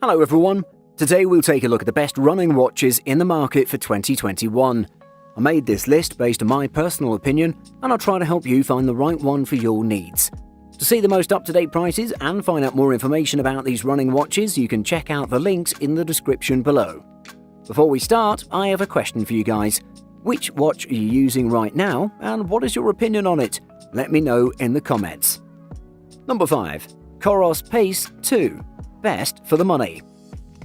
Hello everyone, today we'll take a look at the best running watches in the market for 2021. I made this list based on my personal opinion and I'll try to help you find the right one for your needs. To see the most up-to-date prices and find out more information about these running watches, you can check out the links in the description below. Before we start, I have a question for you guys. Which watch are you using right now and what is your opinion on it? Let me know in the comments. Number 5. Coros Pace 2. Best for the money.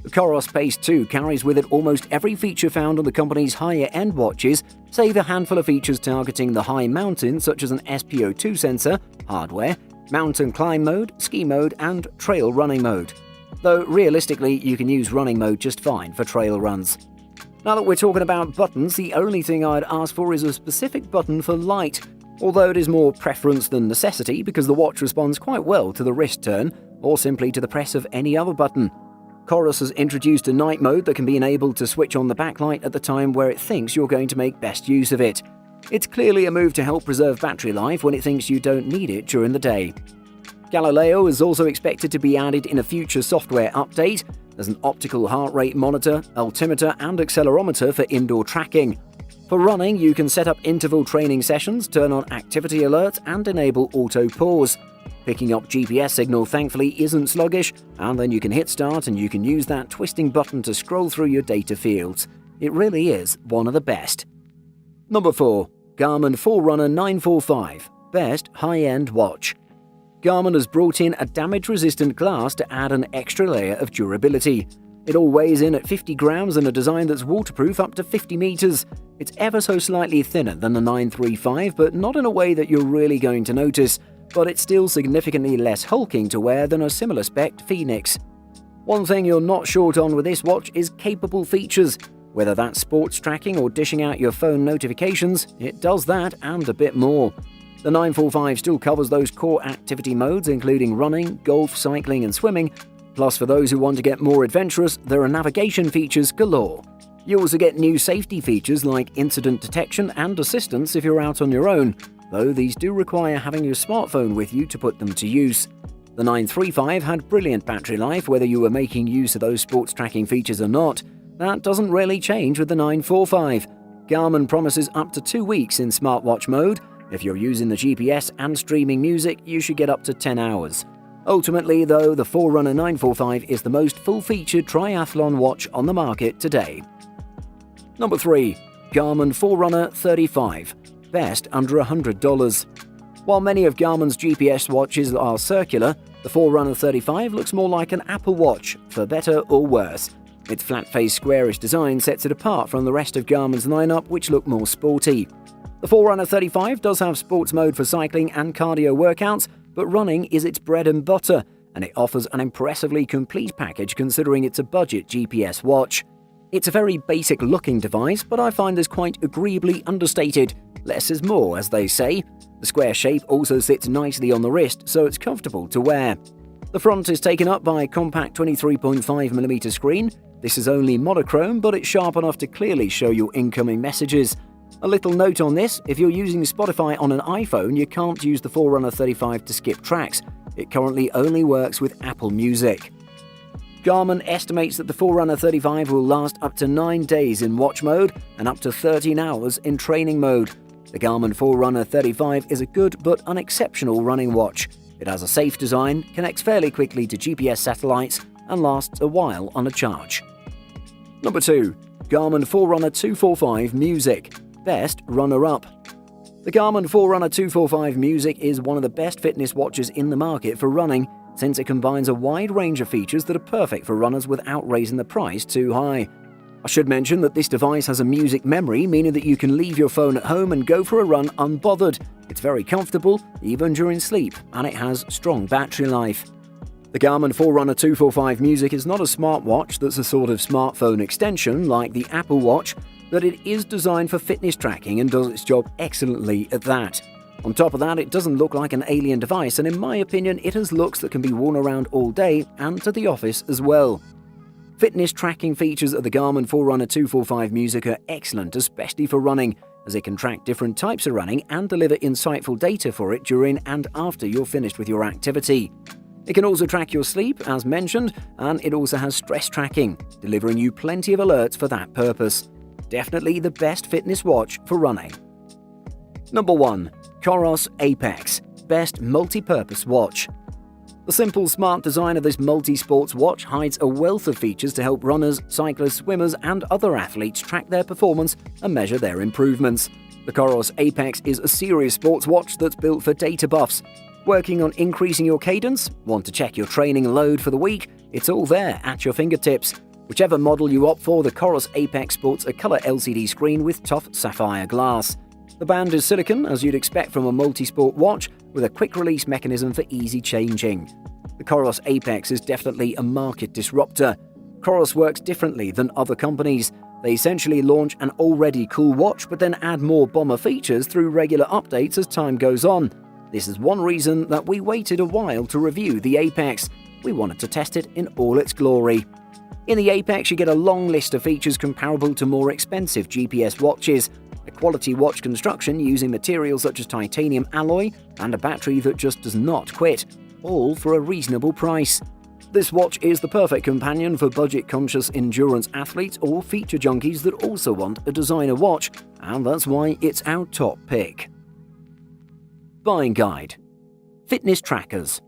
The Coros Pace 2 carries with it almost every feature found on the company's higher-end watches, save a handful of features targeting the high mountain such as an SpO2 sensor, hardware, mountain climb mode, ski mode, and trail running mode. Though realistically, you can use running mode just fine for trail runs. Now that we're talking about buttons, the only thing I'd ask for is a specific button for light, although it is more preference than necessity because the watch responds quite well to the wrist turn or simply to the press of any other button. Coros has introduced a night mode that can be enabled to switch on the backlight at the time where it thinks you're going to make best use of it. It's clearly a move to help preserve battery life when it thinks you don't need it during the day. Galileo is also expected to be added in a future software update. There's an optical heart rate monitor, altimeter, and accelerometer for indoor tracking. For running, you can set up interval training sessions, turn on activity alerts, and enable auto pause. Picking up GPS signal thankfully isn't sluggish, and then you can hit start and you can use that twisting button to scroll through your data fields. It really is one of the best. Number 4. Garmin Forerunner 945. Best high-end watch. Garmin has brought in a damage-resistant glass to add an extra layer of durability. It all weighs in at 50 grams and a design that's waterproof up to 50 meters. It's ever so slightly thinner than the 935, but not in a way that you're really going to notice. But it's still significantly less hulking to wear than a similar spec Phoenix. One thing you're not short on with this watch is capable features. Whether that's sports tracking or dishing out your phone notifications, it does that and a bit more. The 945 still covers those core activity modes including running, golf, cycling and swimming. Plus for those who want to get more adventurous, there are navigation features galore. You also get new safety features like incident detection and assistance if you're out on your own, though these do require having your smartphone with you to put them to use. The 935 had brilliant battery life whether you were making use of those sports tracking features or not. That doesn't really change with the 945. Garmin promises up to 2 weeks in smartwatch mode. If you're using the GPS and streaming music, you should get up to 10 hours. Ultimately, though, the Forerunner 945 is the most full-featured triathlon watch on the market today. Number 3. Garmin Forerunner 35. Best under $100. While many of Garmin's GPS watches are circular, the Forerunner 35 looks more like an Apple Watch, for better or worse. Its flat-faced squarish design sets it apart from the rest of Garmin's lineup, which look more sporty. The Forerunner 35 does have sports mode for cycling and cardio workouts, but running is its bread and butter, and it offers an impressively complete package considering it's a budget GPS watch. It's a very basic-looking device, but I find this quite agreeably understated. Less is more, as they say. The square shape also sits nicely on the wrist, so it's comfortable to wear. The front is taken up by a compact 23.5mm screen. This is only monochrome, but it's sharp enough to clearly show your incoming messages. A little note on this, if you're using Spotify on an iPhone, you can't use the Forerunner 35 to skip tracks. It currently only works with Apple Music. Garmin estimates that the Forerunner 35 will last up to 9 days in watch mode and up to 13 hours in training mode. The Garmin Forerunner 35 is a good but unexceptional running watch. It has a safe design, connects fairly quickly to GPS satellites, and lasts a while on a charge. Number 2. Garmin Forerunner 245 Music. Best runner-up. The Garmin Forerunner 245 Music is one of the best fitness watches in the market for running, since it combines a wide range of features that are perfect for runners without raising the price too high. I should mention that this device has a music memory, meaning that you can leave your phone at home and go for a run unbothered. It's very comfortable, even during sleep, and it has strong battery life. The Garmin Forerunner 245 Music is not a smartwatch that's a sort of smartphone extension like the Apple Watch, but it is designed for fitness tracking and does its job excellently at that. On top of that, it doesn't look like an alien device, and in my opinion, it has looks that can be worn around all day and to the office as well. Fitness tracking features of the Garmin Forerunner 245 Music are excellent, especially for running, as it can track different types of running and deliver insightful data for it during and after you're finished with your activity. It can also track your sleep, as mentioned, and it also has stress tracking, delivering you plenty of alerts for that purpose. Definitely the best fitness watch for running. Number 1. Coros Apex Best Multi-Purpose Watch. The simple, smart design of this multi-sports watch hides a wealth of features to help runners, cyclists, swimmers, and other athletes track their performance and measure their improvements. The Coros Apex is a serious sports watch that's built for data buffs. Working on increasing your cadence? Want to check your training load for the week? It's all there at your fingertips. Whichever model you opt for, the Coros Apex sports a color LCD screen with tough sapphire glass. The band is silicone, as you'd expect from a multi-sport watch, with a quick-release mechanism for easy changing. The Coros Apex is definitely a market disruptor. Coros works differently than other companies. They essentially launch an already cool watch but then add more bomber features through regular updates as time goes on. This is one reason that we waited a while to review the Apex. We wanted to test it in all its glory. In the Apex, you get a long list of features comparable to more expensive GPS watches, a quality watch construction using materials such as titanium alloy, and a battery that just does not quit, all for a reasonable price. This watch is the perfect companion for budget-conscious endurance athletes or feature junkies that also want a designer watch, and that's why it's our top pick. Buying guide. Fitness trackers.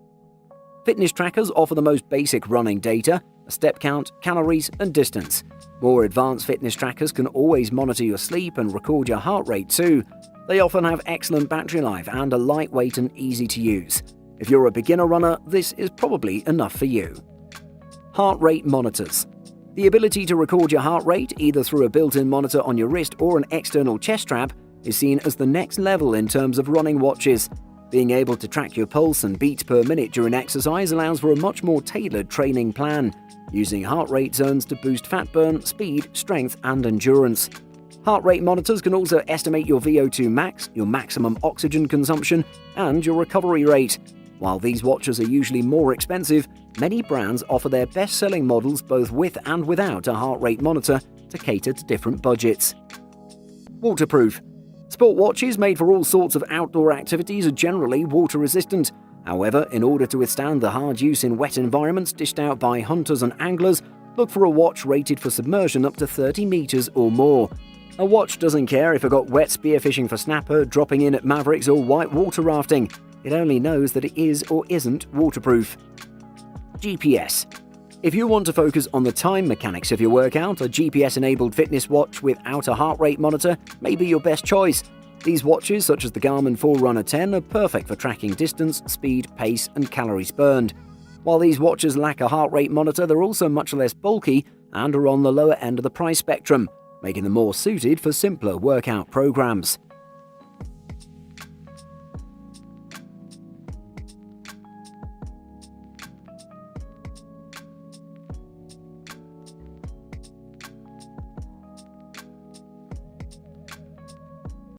Fitness trackers offer the most basic running data, a step count, calories, and distance. More advanced fitness trackers can always monitor your sleep and record your heart rate too. They often have excellent battery life and are lightweight and easy to use. If you're a beginner runner, this is probably enough for you. Heart rate monitors. The ability to record your heart rate, either through a built-in monitor on your wrist or an external chest strap, is seen as the next level in terms of running watches. Being able to track your pulse and beats per minute during exercise allows for a much more tailored training plan, using heart rate zones to boost fat burn, speed, strength, and endurance. Heart rate monitors can also estimate your VO2 max, your maximum oxygen consumption, and your recovery rate. While these watches are usually more expensive, many brands offer their best-selling models both with and without a heart rate monitor to cater to different budgets. Waterproof. Sport watches made for all sorts of outdoor activities are generally water-resistant. However, in order to withstand the hard use in wet environments dished out by hunters and anglers, look for a watch rated for submersion up to 30 meters or more. A watch doesn't care if it got wet spearfishing for snapper, dropping in at Mavericks, or white water rafting. It only knows that it is or isn't waterproof. GPS. If you want to focus on the time mechanics of your workout, a GPS-enabled fitness watch without a heart rate monitor may be your best choice. These watches, such as the Garmin Forerunner 10, are perfect for tracking distance, speed, pace, and calories burned. While these watches lack a heart rate monitor, they're also much less bulky and are on the lower end of the price spectrum, making them more suited for simpler workout programs.